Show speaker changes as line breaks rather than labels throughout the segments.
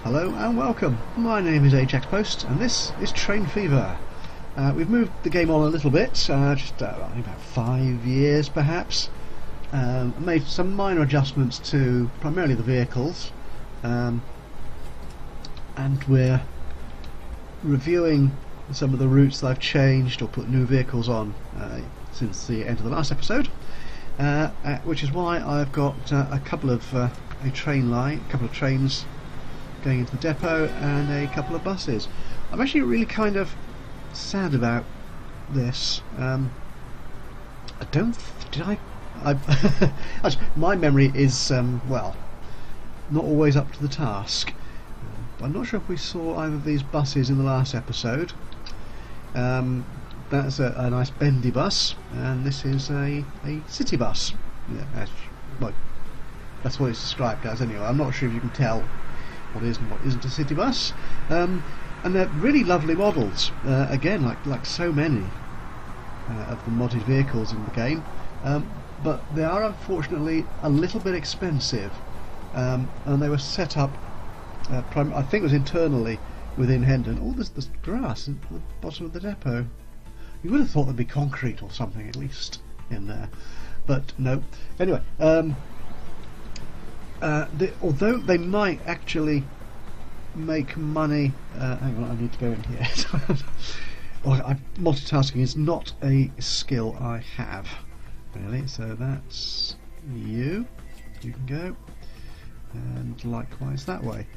Hello and welcome. My name is Ajaxpost and this is Train Fever. We've moved the game on a little bit, I think about 5 years perhaps. Made some minor adjustments to primarily the vehicles, and we're reviewing some of the routes that I've changed or put new vehicles on since the end of the last episode, which is why I've got a couple of trains going into the depot and a couple of buses. I'm actually really kind of sad about this. My memory is well, not always up to the task. But I'm not sure if we saw either of these buses in the last episode. That's a nice bendy bus, and this is a city bus. Yeah, that's what it's described as anyway. I'm not sure if you can tell what is and what isn't a city bus. And they're really lovely models. Again, like so many of the modded vehicles in the game. But they are unfortunately a little bit expensive. And they were set up, I think it was internally within Hendon. Oh, there's grass at the bottom of the depot. You would have thought there'd be concrete or something at least in there, but no. Anyway, although they might actually make money, hang on, I need to go in here. Multitasking is not a skill I have, really. So that's you. You can go, and likewise that way.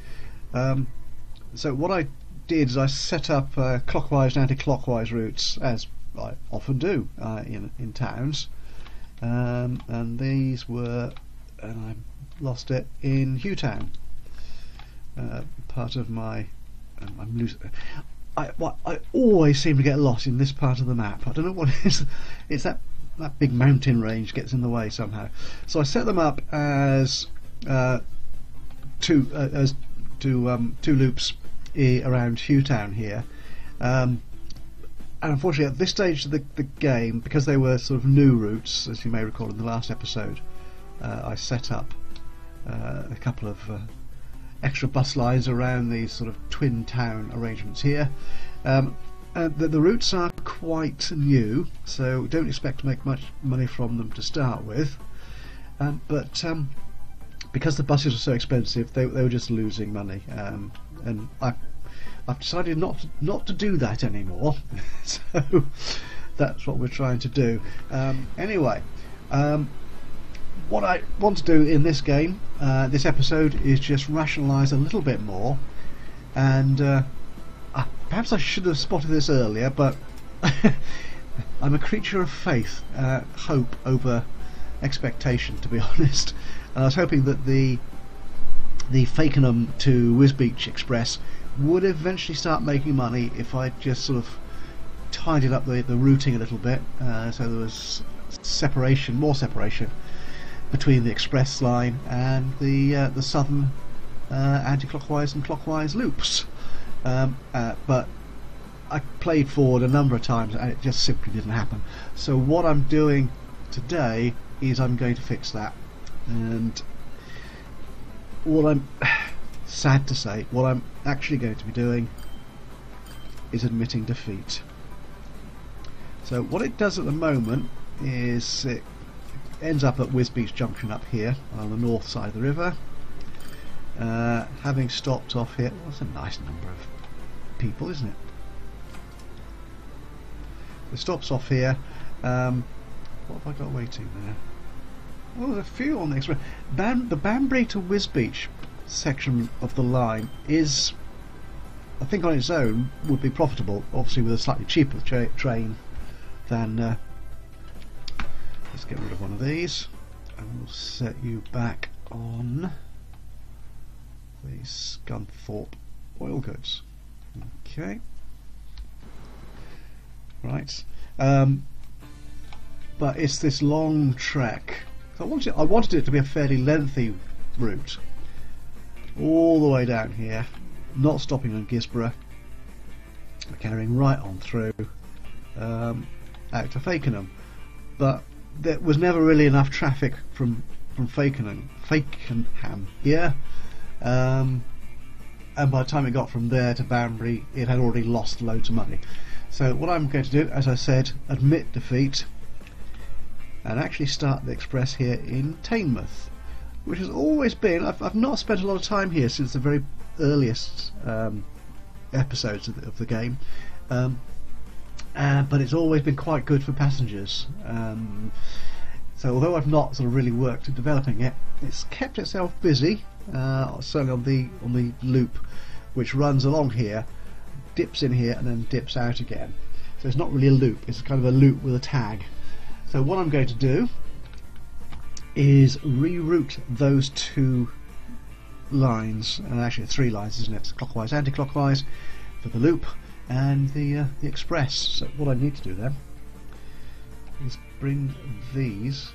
So what I did is I set up clockwise and anti-clockwise routes, as I often do in towns, and these were, and I lost it in Hewtown. Part of my, I'm losing. I always seem to get lost in this part of the map. I don't know what it is. It's that big mountain range gets in the way somehow. So I set them up as two loops around Hewtown here, and unfortunately at this stage of the game, because they were sort of new routes, as you may recall in the last episode, I set up a couple of extra bus lines around these sort of twin town arrangements here. The routes are quite new, so don't expect to make much money from them to start with, but because the buses were so expensive, they were just losing money, and I've decided not to do that anymore. So that's what we're trying to do. Anyway, what I want to do in this game, this episode, is just rationalise a little bit more, and perhaps I should have spotted this earlier, but I'm a creature of faith, hope over expectation, to be honest. And I was hoping that the Fakenham to Wisbeach Express would eventually start making money if I just sort of tidied up the routing a little bit, so there was more separation between the express line and the southern anti-clockwise and clockwise loops. But I played forward a number of times and it just simply didn't happen. So what I'm doing today is I'm going to fix that. And what I'm sad to say, what I'm actually going to be doing is admitting defeat. So what it does at the moment is it ends up at Wisbeach Junction up here on the north side of the river. Having stopped off here, well, that's a nice number of people, isn't it? It stops off here. What have I got waiting there? Oh, there's a few on the express. The Banbury to Wisbeach section of the line is, I think on its own, would be profitable, obviously with a slightly cheaper train than... let's get rid of one of these, and we'll set you back on the Scunthorpe oil goods. Okay. Right. But it's this long trek. I wanted it to be a fairly lengthy route, all the way down here, not stopping on Gisborough, carrying right on through out to Fakenham. But there was never really enough traffic from Fakenham here, and by the time it got from there to Banbury, it had already lost loads of money. So what I'm going to do, as I said, admit defeat and actually start the express here in Teignmouth, which has always been, I've not spent a lot of time here since the very earliest episodes of the game, but it's always been quite good for passengers. So although I've not sort of really worked at developing it, it's kept itself busy, certainly on the loop, which runs along here, dips in here and then dips out again. So it's not really a loop, it's kind of a loop with a tag. So what I'm going to do is reroute those two lines, actually 3 lines, isn't it? Clockwise, anti-clockwise for the loop and the express. So what I need to do then is bring these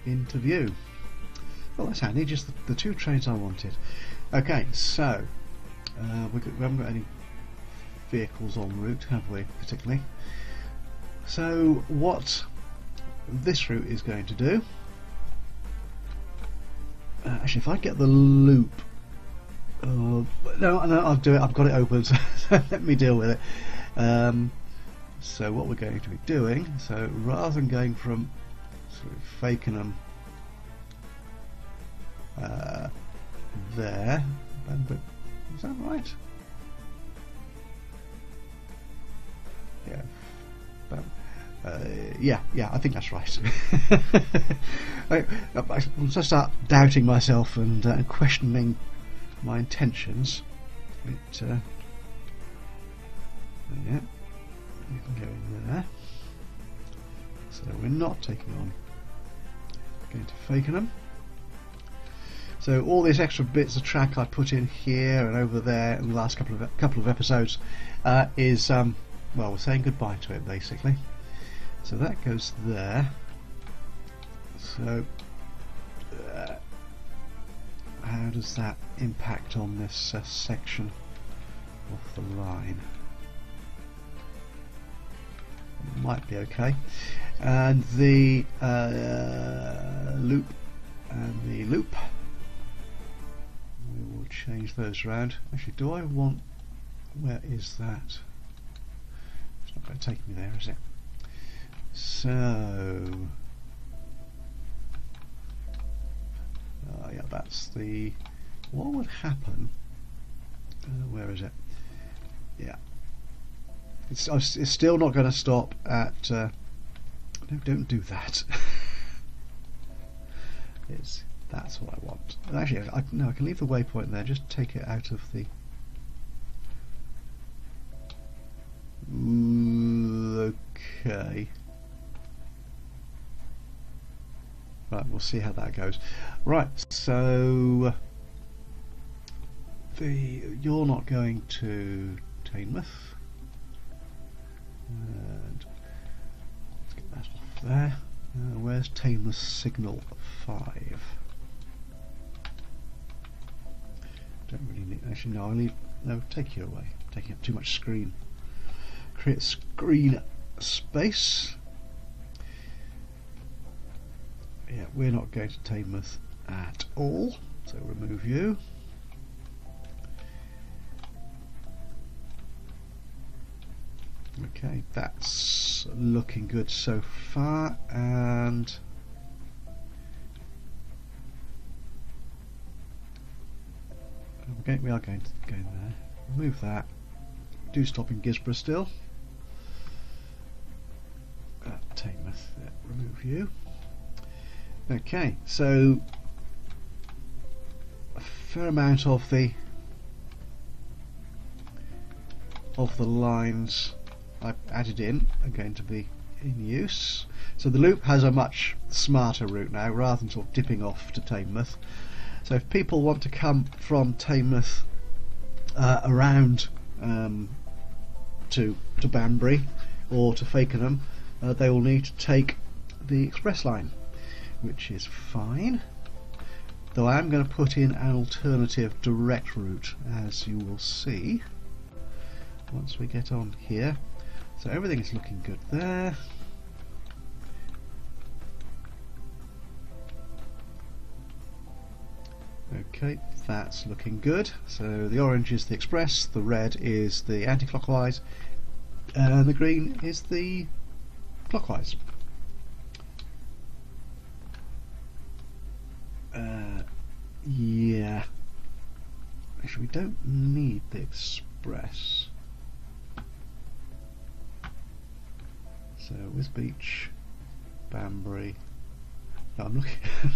into view. Well, that's handy, just the 2 trains I wanted. Okay, so we haven't got any vehicles en route, have we, particularly? So what this route is going to do, actually if I get the loop, no, I'll do it, I've got it open, so let me deal with it. So what we're going to be doing, so rather than going from sort of Fakenham there, is that right? Yeah. Yeah, I think that's right. Once I start doubting myself and questioning my intentions, yeah, you can go in there. So we're not taking on going to Fakenham. So all these extra bits of track I put in here and over there in the last couple of episodes is well, we're saying goodbye to it basically. So that goes there. So how does that impact on this section of the line? Might be okay. And the loop and the loop, we will change those around. Actually, do I want, where is that? It's not going to take me there, is it? So yeah, that's the, what would happen, where is it? Yeah, it's still not going to stop at no, don't do that. That's what I want. Actually, no, I can leave the waypoint there, just take it out of the okay. Right, we'll see how that goes. Right, so you're not going to Teignmouth. And let's get that off there. Where's Teignmouth signal 5? Don't really need. Actually, no. No. Take you away. Taking up too much screen. Create screen space. Yeah, we're not going to Teignmouth at all, so remove you. Okay, that's looking good so far, and we are going to go in there. Remove that. Do stop in Gisborough still. Teignmouth, yeah, remove you. Okay, so a fair amount of the lines I've added in are going to be in use. So the loop has a much smarter route now, rather than sort of dipping off to Teignmouth. So if people want to come from Teignmouth around to Banbury or to Fakenham, they will need to take the express line, which is fine, though I am going to put in an alternative direct route, as you will see once we get on here. So everything is looking good there. Okay, that's looking good. So the orange is the express, the red is the anti-clockwise, and the green is the clockwise. Yeah. Actually, we don't need the express. So, Wiz Beach, Banbury. No, I'm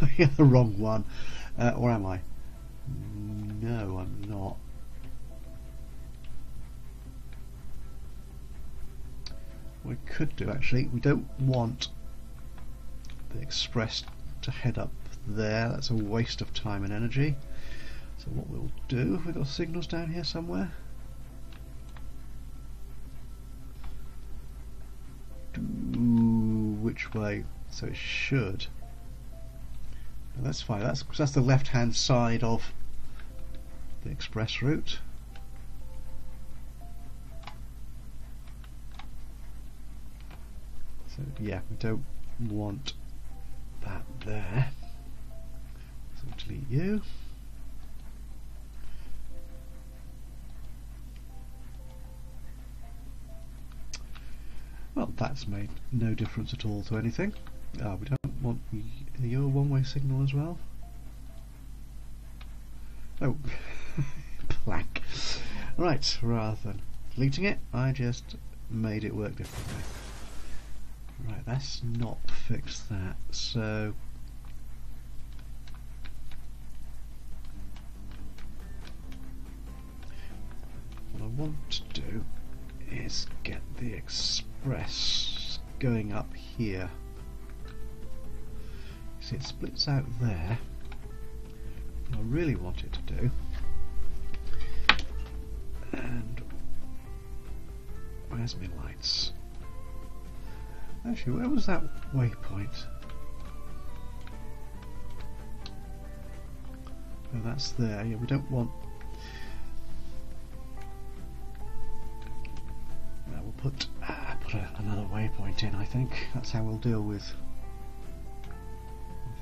looking at the wrong one. Or am I? No, I'm not. What we could do, actually, we don't want the express to head up there. That's a waste of time and energy. So what we'll do, have we got signals down here somewhere? Which way? So it should. No, that's fine. That's the left-hand side of the express route. So yeah, we don't want that there. So delete you. Well, that's made no difference at all to anything. We don't want your one-way signal as well. Oh, blank. Right, rather than deleting it, I just made it work differently. Right, let's not fix that. So what I want to do is get the express going up here. See, it splits out there. What I really want it to do, and where's my lights? Actually, where was that waypoint? Oh, that's there. Yeah, we don't want. No, we'll put another waypoint in. I think that's how we'll deal with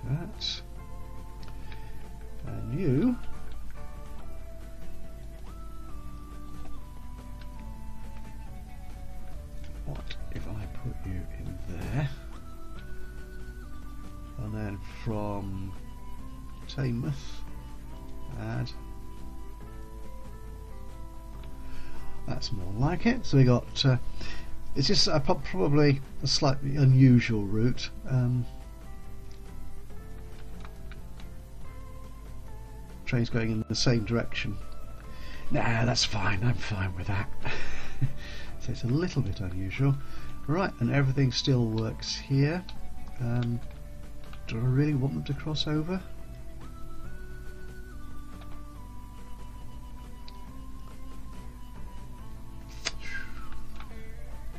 that. And you. What if I put you in there? And then from Taymouth, add. That's more like it. So we got. It's just probably a slightly unusual route. Trains going in the same direction. Nah, that's fine. I'm fine with that. So it's a little bit unusual. Right, and everything still works here. Do I really want them to cross over?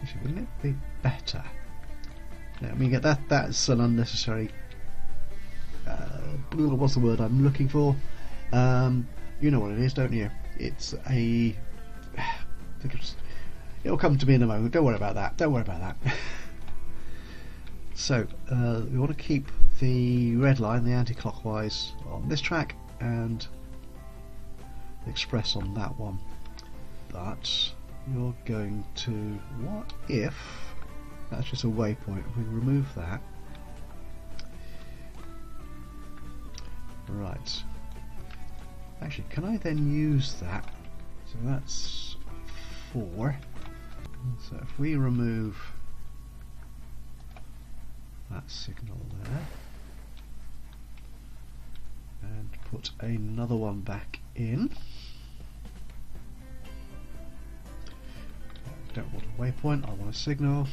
Actually, wouldn't it be better? Yeah, I mean, that's an unnecessary. What's the word I'm looking for? You know what it is, don't you? It's a. It'll come to me in a moment. Don't worry about that. Don't worry about that. So we want to keep the red line, the anti-clockwise, on this track, and the express on that one. But you're going to. What if that's just a waypoint? If we remove that. Right. Actually, can I then use that? So that's 4. So if we remove that signal there and put another one back in. I don't want a waypoint, I want a signal.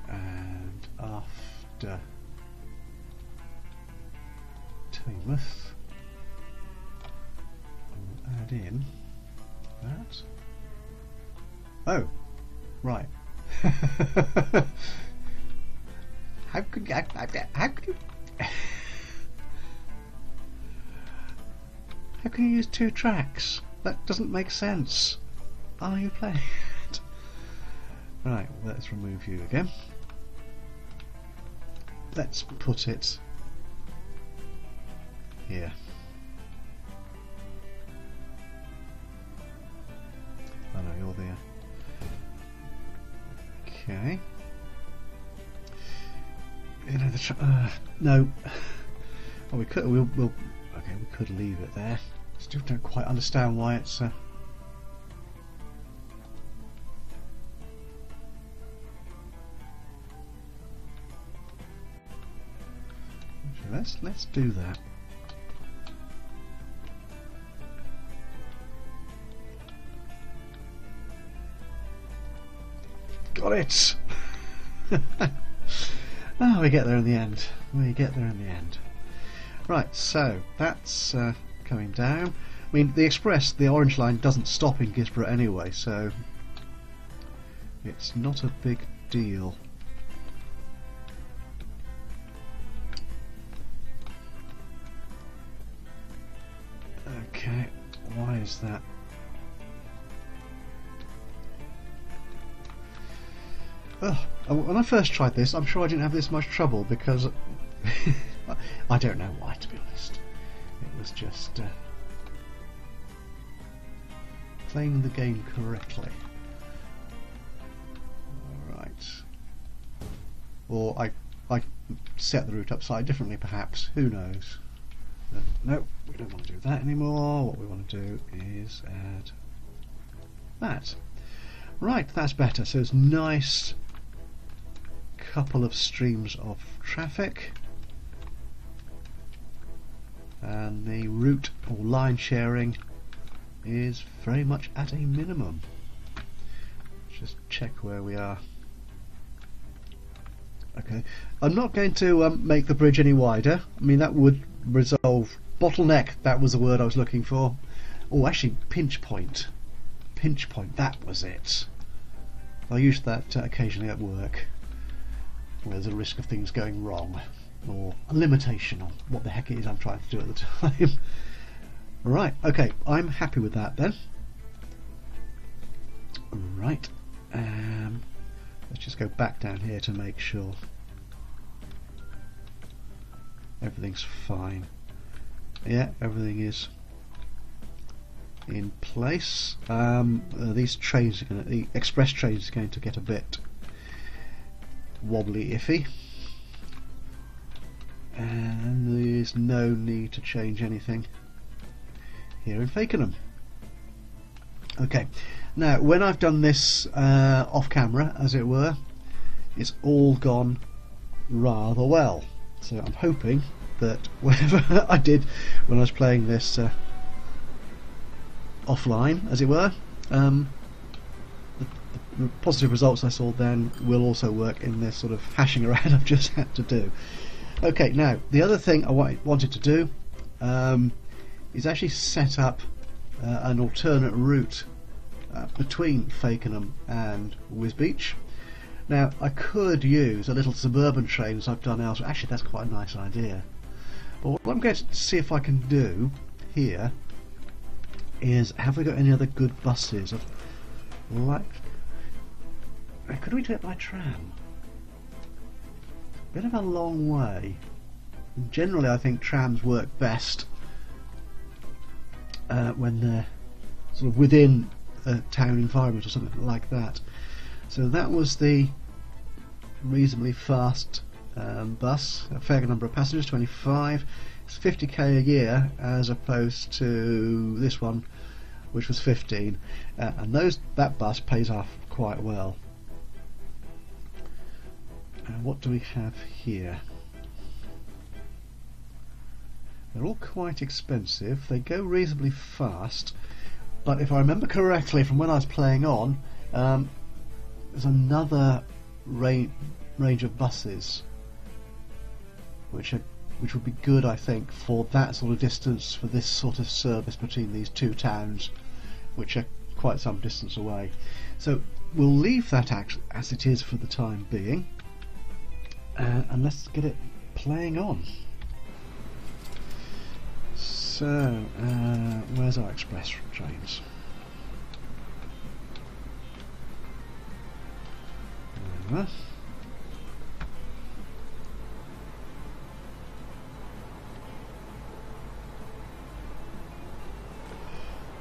And after Taymouth, I'll add in that. Oh, right. How could you? How can you use 2 tracks? That doesn't make sense. Are you playing it? Right, let's remove you again. let's put it here. Oh no, you're there. Okay. You know no. Well, we could. We'll. Okay, we could leave it there. Still don't quite understand why it's. Let's do that. Got it. Oh, we get there in the end. We get there in the end. Right, so that's coming down. I mean, the express, the orange line, doesn't stop in Gisborough anyway, so it's not a big deal. Okay, why is that? Oh, when I first tried this, I'm sure I didn't have this much trouble because I don't know why, to be honest. It was just playing the game correctly. Alright. Or I set the route up slightly differently, perhaps. Who knows? No, we don't want to do that anymore. What we want to do is add that. Right, that's better. So it's nice couple of streams of traffic, and the route or line sharing is very much at a minimum. Let's just check where we are. Okay, I'm not going to make the bridge any wider. I mean, that would resolve bottleneck. That was the word I was looking for. Oh, actually, pinch point. Pinch point. That was it. I use that occasionally at work, where there's a risk of things going wrong, or a limitation on what the heck it is I'm trying to do at the time. Right, okay, I'm happy with that then. Right, let's just go back down here to make sure everything's fine. Yeah, everything is in place. These trains are going to, the express trains are going to get a bit wobbly iffy, and there's no need to change anything here in Fakenham. Okay, now when I've done this off camera, as it were, it's all gone rather well, so I'm hoping that whatever I did when I was playing this offline, as it were, the positive results I saw then will also work in this sort of hashing around I've just had to do. Okay, now the other thing I wanted to do is actually set up an alternate route between Fakenham and Wisbech. Now I could use a little suburban train as I've done elsewhere. Actually, that's quite a nice idea. But what I'm going to see if I can do here is, have we got any other good buses? Like, could we do it by tram? Bit of a long way. Generally, I think trams work best when they're sort of within a town environment or something like that. So that was the reasonably fast bus, a fair number of passengers, 25. It's 50k a year as opposed to this one, which was 15, and that bus pays off quite well. What do we have here? They're all quite expensive. They go reasonably fast, but if I remember correctly from when I was playing on, there's another range of buses which would be good, I think, for that sort of distance, for this sort of service between these two towns, which are quite some distance away. So we'll leave that as it is for the time being, and let's get it playing on. So where's our express trains?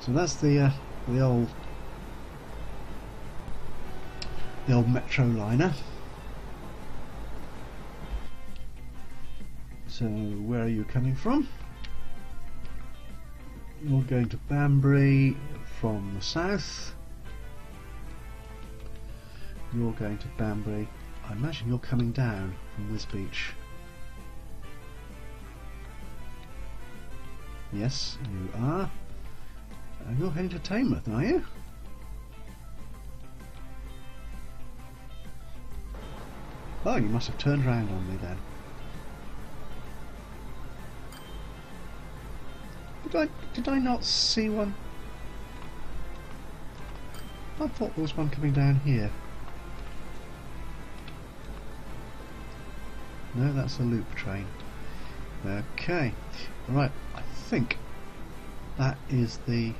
So that's the old metro liner. So where are you coming from? You're going to Banbury from the south. You're going to Banbury. I imagine you're coming down from Wisbeach. Yes, you are. And you're heading to Teignmouth, are you? Oh, you must have turned around on me then. Did I not see one? I thought there was one coming down here. No, that's a loop train. Okay, right. I think that is the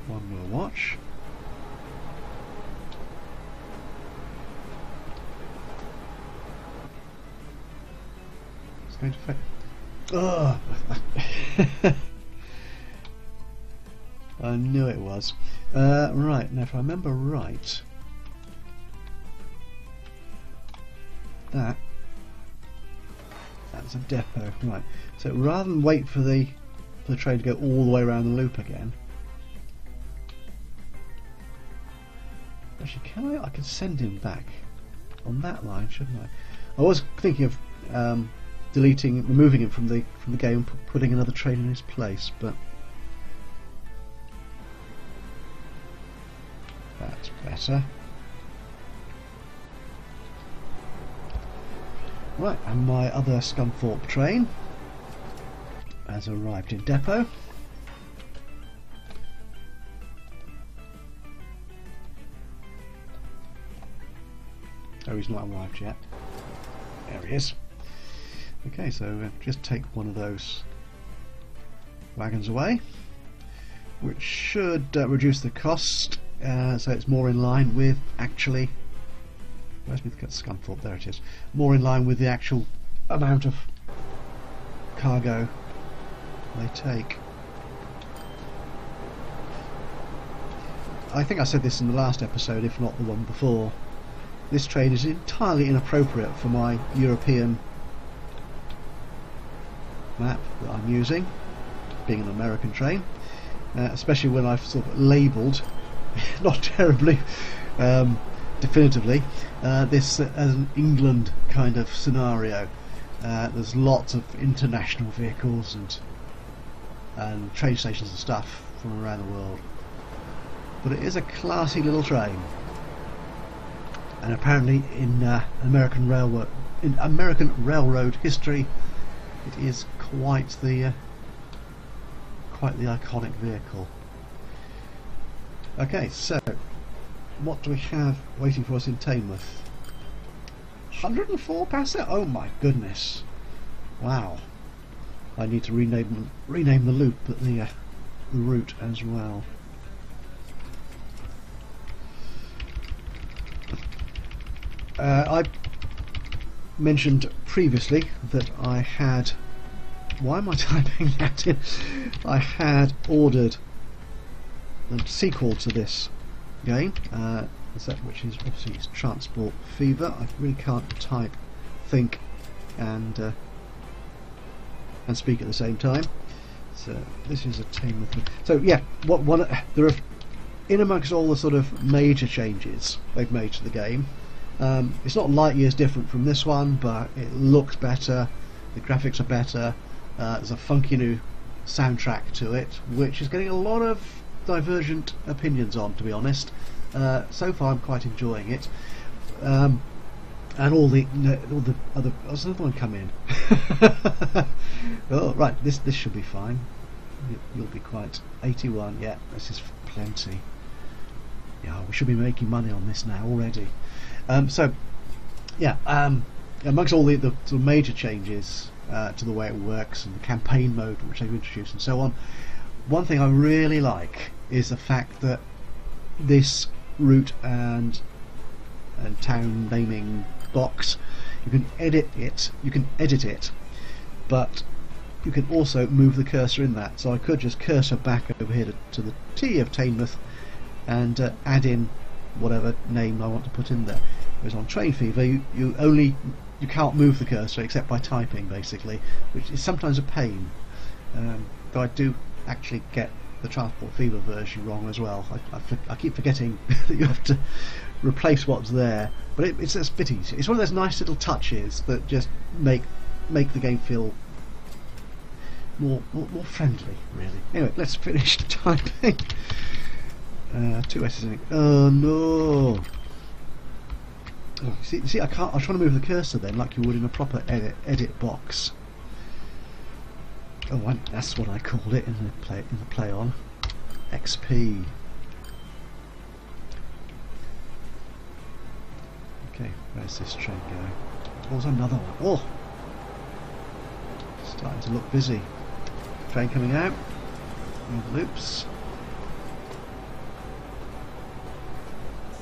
one we'll watch. It's going to fit. Oh! I knew it was. Right, now if I remember right, that's a depot. Right, so rather than wait for the train to go all the way around the loop again, actually, can I can send him back on that line, shouldn't I? I was thinking of removing him from the game and putting another train in his place, but that's better. Right, and my other Scunthorpe train has arrived in depot. Oh, he's not arrived yet. There he is. Okay, so just take one of those wagons away, which should reduce the cost, so it's more in line with actually. Where's me to Scunthorpe? There it is. More in line with the actual amount of cargo they take. I think I said this in the last episode, if not the one before. This train is entirely inappropriate for my European map that I'm using, being an American train, especially when I've sort of labelled, not terribly definitively, this as an England kind of scenario. There's lots of international vehicles and train stations and stuff from around the world, but it is a classy little train, and apparently in American railroad history, it is quite the iconic vehicle. Okay, so what do we have waiting for us in Teignmouth? 104 passenger. Oh my goodness! Wow. I need to rename the loop, but the route as well. I mentioned previously that I had. Why am I typing that in? I had ordered the sequel to this game, which is obviously Transport Fever. I really can't type, think, and speak at the same time. So this is a Teignmouth. So yeah, there are, in amongst all the sort of major changes they've made to the game. It's not light years different from this one, but it looks better. The graphics are better. There's a funky new soundtrack to it, which is getting a lot of divergent opinions on, to be honest. So far I'm quite enjoying it, and all the other. There's another one come in. Oh right, this should be fine. You'll be quite 81. Yeah, this is plenty. Yeah, we should be making money on this now already. So yeah, amongst all the sort of major changes to the way it works and the campaign mode which they've introduced and so on, one thing I really like is the fact that this route and town naming box, you can edit it, but you can also move the cursor in that. So I could just cursor back over here to the T of Teignmouth and add in whatever name I want to put in there. Whereas on Train Fever, you can't move the cursor except by typing, basically, which is sometimes a pain. Though I do actually get the Transport Fever version wrong as well. I keep forgetting that you have to replace what's there, but it's a bit easy. It's one of those nice little touches that just make the game feel more friendly, really. Anyway, let's finish typing. 2 S's in it. Oh no! Oh, see, I can't. I'm trying to move the cursor then, like you would in a proper edit box. Oh, that's what I called it in the play on. XP. Okay, where's this train going? Oh, there's another one. Oh, starting to look busy. Train coming out. All the loops.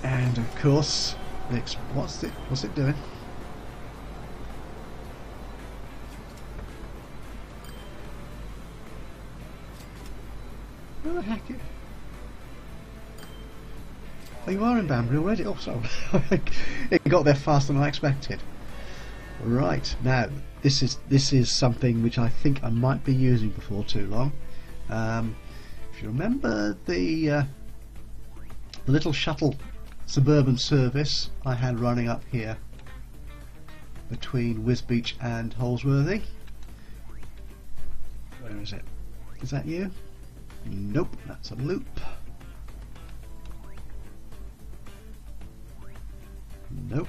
And of course, what's it doing? Where the heck? Oh, you are in Banbury already? Oh, sorry. It got there faster than I expected. Right, now this is something which I think I might be using before too long. If you remember the little shuttle suburban service I had running up here between Wisbeach and Holsworthy. Where is it? Is that you? Nope, that's a loop. Nope.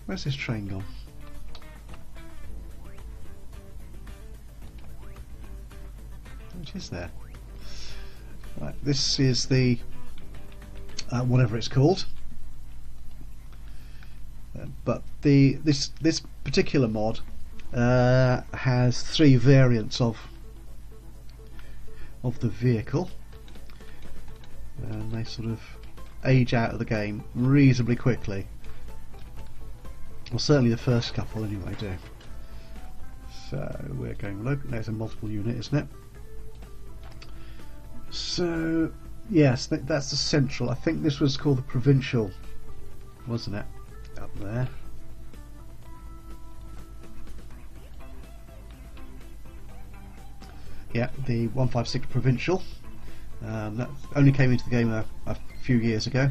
Where's this train gone? What is there? Right, this is the whatever it's called. But this particular mod has 3 variants of the vehicle, and they sort of age out of the game reasonably quickly. Well, certainly the first couple anyway do. So we're going local. There's a multiple unit, isn't it? So yes, that's the central. I think this was called the provincial, wasn't it? Up there. Yeah, the 156 provincial. That only came into the game a few years ago,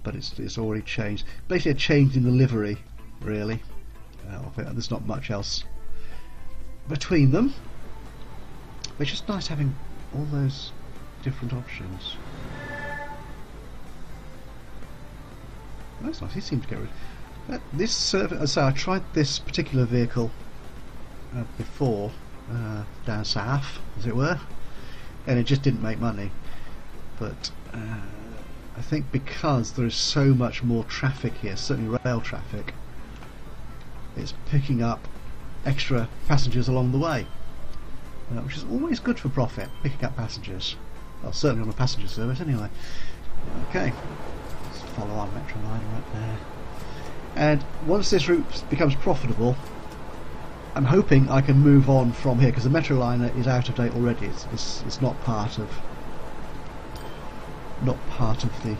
but it's already changed. Basically, a change in the livery, really. There's not much else between them. But it's just nice having all those different options. That's nice. He seems to get rid. This service. So I tried this particular vehicle before down south, as it were, and it just didn't make money. But I think because there is so much more traffic here, certainly rail traffic, it's picking up extra passengers along the way, which is always good for profit, picking up passengers. Well, certainly on a passenger service anyway. Okay, let's follow our metro line right there. And once this route becomes profitable, I'm hoping I can move on from here, because the metro liner is out of date already. It's not part of the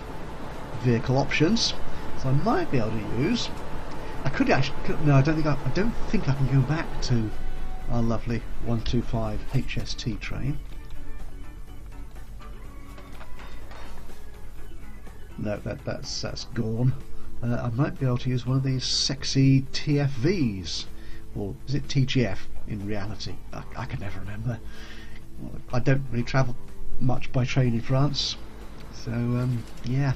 vehicle options, so I might be able to use. I could actually. No, I don't think I can go back to our lovely 125 HST train. No, that's gone. I might be able to use one of these sexy TFVs. Or is it TGF in reality? I can never remember. I don't really travel much by train in France, so yeah.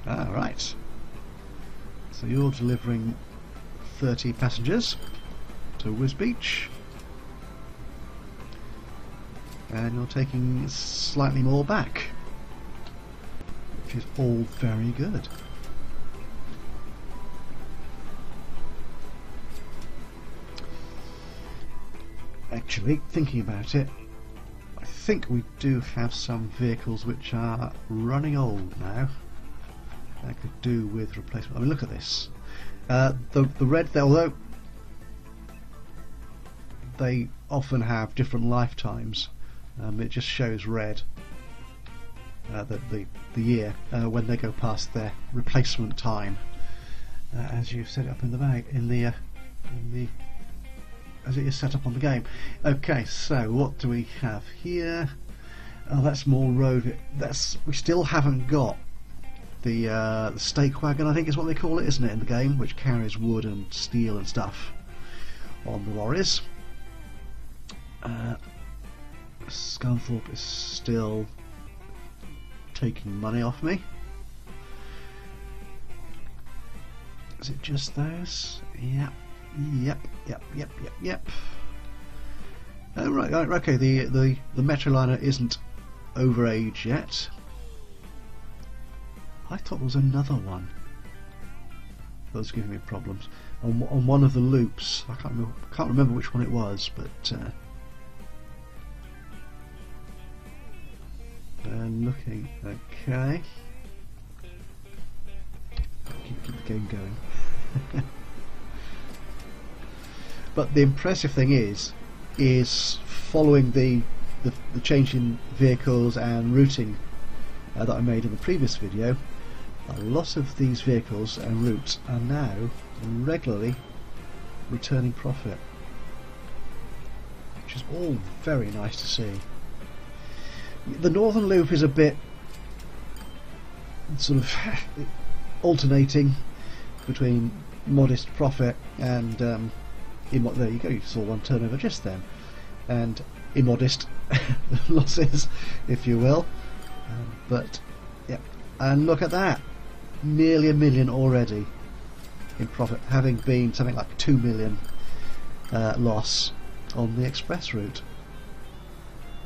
Right. So you're delivering 30 passengers to Wisbeach. And you're taking slightly more back, which is all very good. Actually, thinking about it, I think we do have some vehicles which are running old now. I could do with replacement. I mean, look at this. The red, although they often have different lifetimes, it just shows red. The year when they go past their replacement time, as you've set it up in the bag as it is set up on the game. Okay, so what do we have here? Oh, that's more road. We still haven't got the stake wagon, I think is what they call it, isn't it, in the game, which carries wood and steel and stuff on the lorries. Scunthorpe is still taking money off me. Is it just those? Yep. Oh, right, okay. The Metroliner isn't overage yet. I thought there was another one that was giving me problems on one of the loops. I can't remember which one it was, but. And looking, okay. Keep the game going. But the impressive thing is following the change in vehicles and routing that I made in the previous video. A lot of these vehicles and routes are now regularly returning profit, which is all very nice to see. The northern loop is a bit sort of alternating between modest profit and there you go, you saw one turnover just then, and immodest losses, if you will. But yeah, and look at that, nearly $1 million already in profit, having been something like 2 million loss on the express route.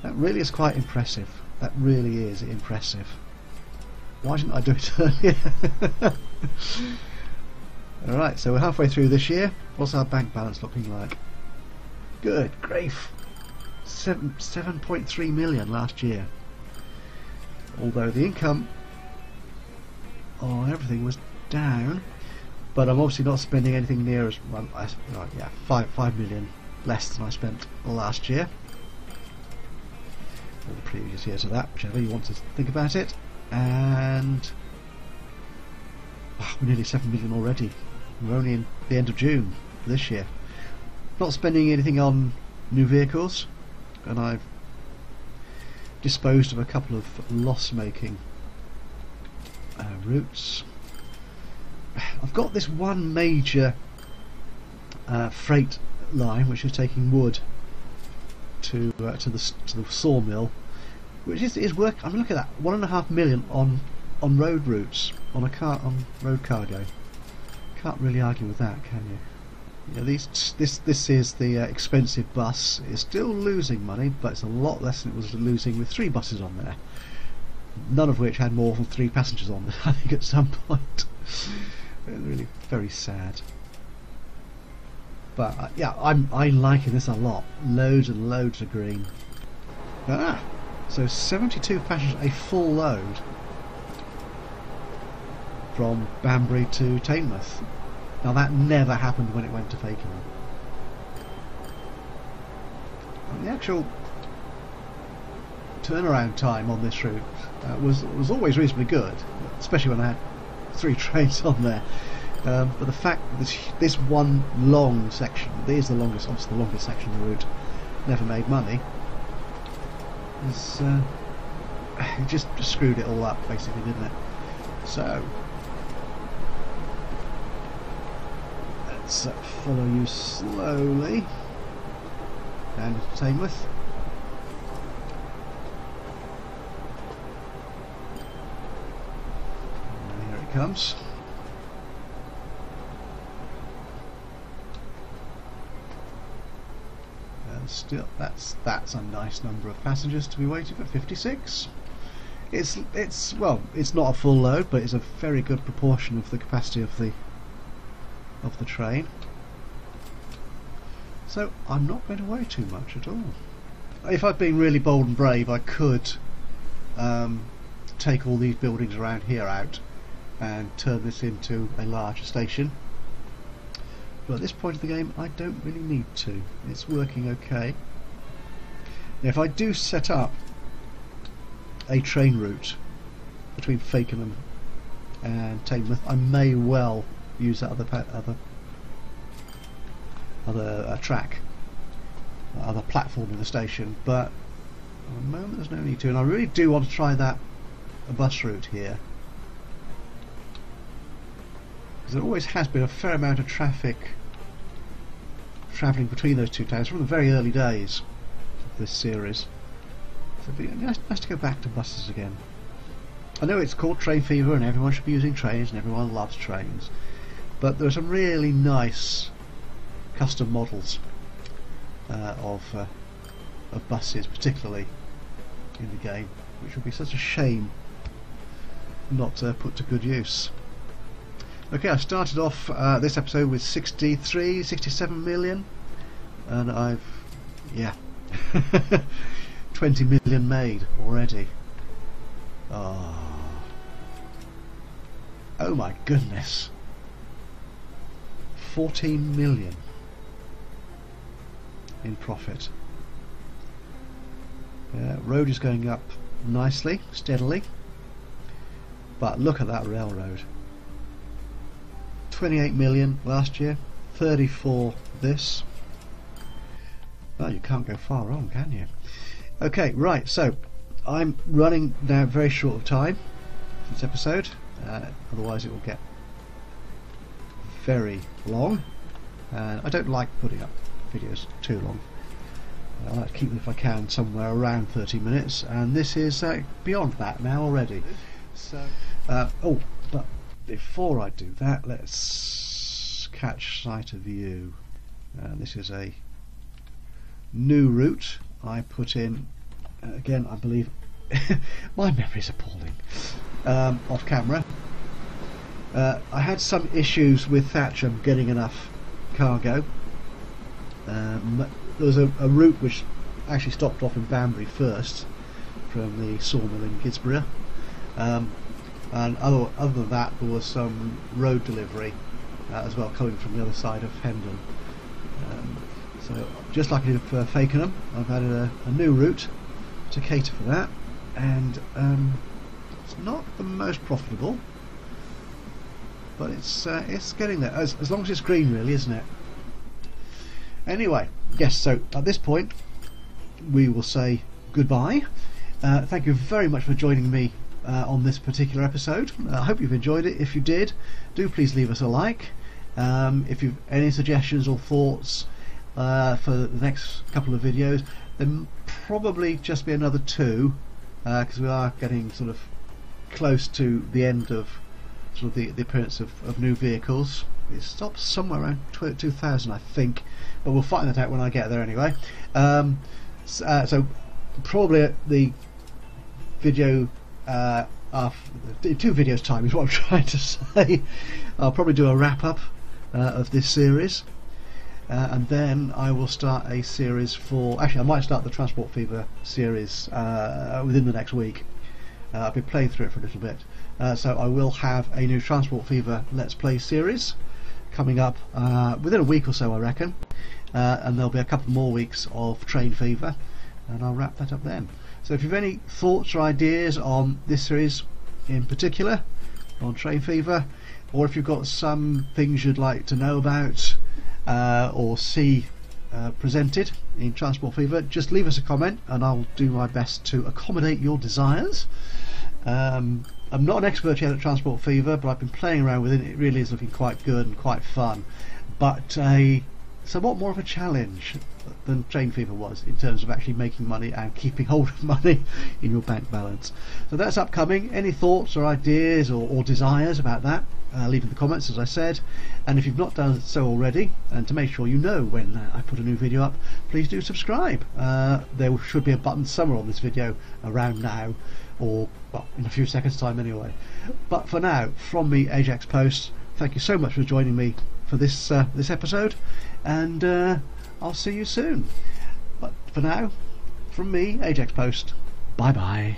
That really is quite impressive. That really is impressive. Why didn't I do it earlier? Alright, so we're halfway through this year. What's our bank balance looking like? Good grief! 7.3 million last year. Although the income on everything was down, but I'm obviously not spending anything near as well. Yeah, 5 million less than I spent last year. Or the previous years of that, whichever you want to think about it. And we're nearly 7 million already. We're only in the end of June this year. Not spending anything on new vehicles, and I've disposed of a couple of loss-making routes. I've got this one major freight line which is taking wood to the sawmill, which is work. I mean, look at that, 1.5 million on road routes, on road cargo. Can't really argue with that, can you? Yeah, this is the expensive bus. It's still losing money, but it's a lot less than it was losing with 3 buses on there. None of which had more than 3 passengers on them, I think, at some point. Really very sad. But yeah, I'm liking this a lot. Loads and loads of green. So 72 passengers, a full load from Banbury to Teignmouth. Now that never happened when it went to Fakenham. And the actual turnaround time on this route was always reasonably good, especially when I had 3 trains on there. But the fact that this one long section, obviously the longest section of the route, never made money, is it just screwed it all up, basically, didn't it? So let's follow you slowly down to Teignmouth. And here it comes. Still, that's a nice number of passengers to be waiting for. 56. It's not a full load, but it's a very good proportion of the capacity of the train. So I'm not going to worry too much at all. if I'd been really bold and brave, I could take all these buildings around here out and turn this into a larger station. But at this point of the game, I don't really need to. It's working okay. Now, if I do set up a train route between Fakenham and Teignmouth, I may well use that other track, other platform in the station, but at the moment there's no need to, and I really do want to try that bus route here, because there always has been a fair amount of traffic travelling between those two towns from the very early days of this series. So it'd be nice to go back to buses again. I know it's called train fever and everyone should be using trains and everyone loves trains, but there are some really nice custom models of buses, particularly in the game, which would be such a shame not put to good use. Okay, I started off this episode with 67 million, and I've 20 million made already. Oh my goodness, 14 million in profit. Road is going up nicely, steadily, but look at that railroad. 28 million last year, 34 this. Well, you can't go far wrong, can you? Okay, right, so I'm running now very short of time for this episode, otherwise it will get very long. I don't like putting up videos too long. I like to keep them, if I can, somewhere around 30 minutes, and this is beyond that now already. So, oh, but before I do that, let's catch sight of you. This is a new route I put in. Again, I believe my memory's appalling. Off camera. I had some issues with Thatcham getting enough cargo. There was a route which actually stopped off in Banbury first from the sawmill in Kidsborough, and other than that there was some road delivery as well coming from the other side of Hendon. So just like in Fakenham, I've added a new route to cater for that, and it's not the most profitable, but it's getting there, as long as it's green, really, isn't it? Anyway, yes, so at this point we will say goodbye. Thank you very much for joining me on this particular episode. I hope you've enjoyed it. If you did, do please leave us a like. If you've any suggestions or thoughts for the next couple of videos, then probably just be another 2, because we are getting sort of close to the end of sort of the appearance of new vehicles. It stops somewhere around 2000, I think, but we'll find that out when I get there anyway. So probably the video after 2 videos time is what I'm trying to say. I'll probably do a wrap up of this series, and then I will start a series for, actually I might start the Transport Fever series within the next week. I've been playing through it for a little bit, so I will have a new Transport Fever Let's Play series coming up within a week or so, I reckon, and there'll be a couple more weeks of Train Fever, and I'll wrap that up then. So if you have any thoughts or ideas on this series in particular, on Train Fever, or if you've got some things you'd like to know about or see presented in Transport Fever, just leave us a comment and I'll do my best to accommodate your desires. I'm not an expert yet at Transport Fever, but I've been playing around with it. It really is looking quite good and quite fun, but somewhat more of a challenge than Train Fever was in terms of actually making money and keeping hold of money in your bank balance. So that's upcoming. Any thoughts or ideas or desires about that, leave in the comments, as I said, and if you've not done so already, and to make sure you know when I put a new video up, please do subscribe. There should be a button somewhere on this video around now, or well, in a few seconds time anyway. But for now, from me, Ajaxpost, thank you so much for joining me for this episode, and I'll see you soon. But for now, from me, Ajaxpost. Bye bye.